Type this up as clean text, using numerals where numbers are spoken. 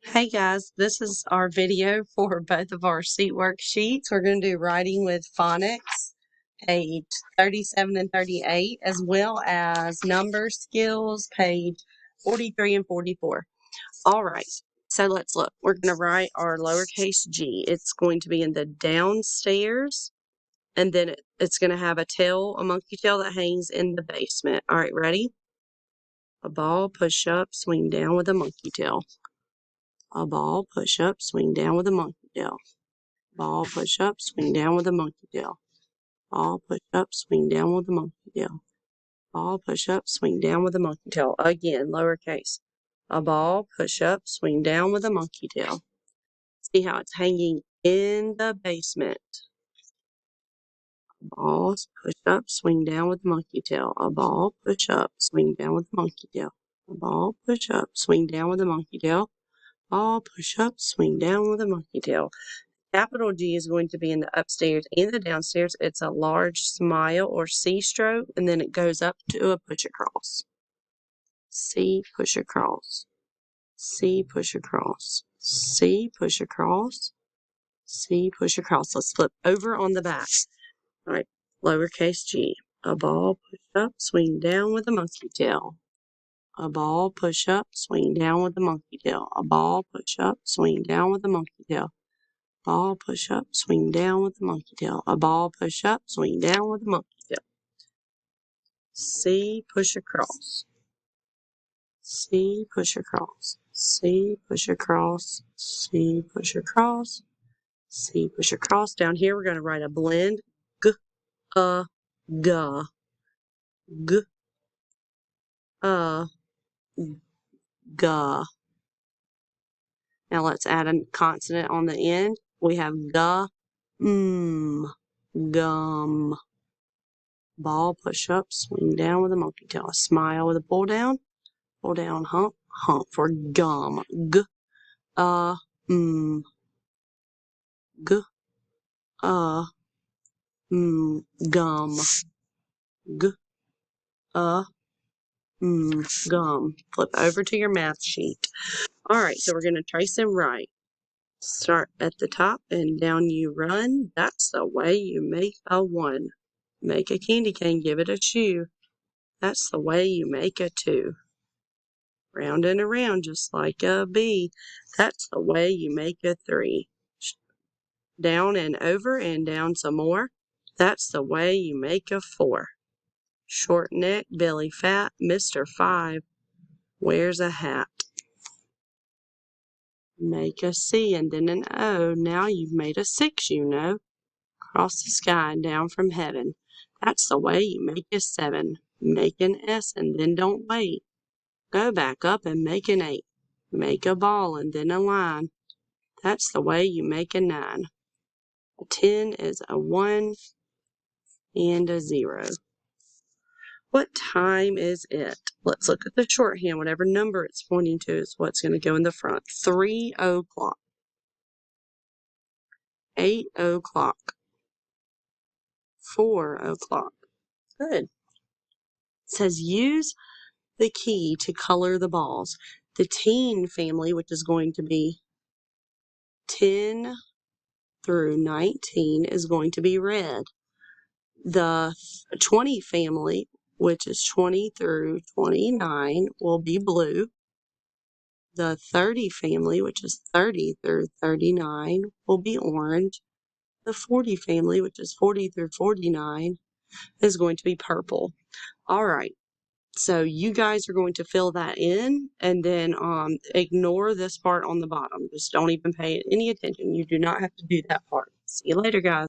Hey guys, this is our video for both of our seat worksheets. We're going to do writing with phonics, page 37 and 38, as well as number skills, page 43 and 44. All right, so let's look. We're going to write our lowercase g. It's going to be in the downstairs, and then it's going to have a tail, a monkey tail that hangs in the basement. All right, ready? A ball, push up, swing down with a monkey tail. A ball, push up, swing down with a monkey tail. Ball, push up, swing down with a monkey tail. Ball, push up, swing down with a monkey tail. Ball, push up, swing down with a monkey tail. Again, lowercase. A ball, push up, swing down with a monkey tail. See how it's hanging in the basement. A ball, push up, swing down with a monkey tail. A ball, push up, swing down with a monkey tail. A ball, push up, swing down with a monkey tail. Ball, push up, swing down with a monkey tail. Capital G is going to be in the upstairs and the downstairs. It's a large smile or C stroke, and then it goes up to a push across. C, push across. C, push across. C, push across. C, push across. Let's flip over on the back. All right, lowercase g. A ball, push up, swing down with a monkey tail. A ball, push up, swing down with a monkey tail. A ball, push up, swing down with a monkey tail. Ball, push up, swing down with the monkey tail. A ball, push up, swing down with the monkey tail. C, push across. C, push across. C, push across. C, push across. C, push across. Down here, we're going to write a blend. G, G. G, G. Now let's add a consonant on the end. We have G, gum. Ball, push up, swing down with a monkey tail. A smile with a pull down, hump, hump for gum. G, G, gum. G, gum. Flip over to your math sheet. All right, so we're going to trace them right. Start at the top and down you run. That's the way you make a 1. Make a candy cane, give it a shoe. That's the way you make a 2. Round and around just like a bee. That's the way you make a 3. Down and over and down some more. That's the way you make a 4. Short neck, belly fat, Mr. 5 wears a hat. Make a C and then an O. Now you've made a 6, you know. Cross the sky and down from heaven. That's the way you make a 7. Make an S and then don't wait. Go back up and make an 8. Make a ball and then a line. That's the way you make a 9. A 10 is a 1 and a 0. What time is it? Let's look at the shorthand. Whatever number it's pointing to is what's going to go in the front. 3 o'clock. 8 o'clock. 4 o'clock. Good. It says use the key to color the balls. The teen family, which is going to be 10 through 19, is going to be red. The 20 family, which is 20 through 29, will be blue. The 30 family, which is 30 through 39, will be orange. The 40 family, which is 40 through 49, is going to be purple. All right. So you guys are going to fill that in and then ignore this part on the bottom. Just don't even pay it any attention. You do not have to do that part. See you later, guys.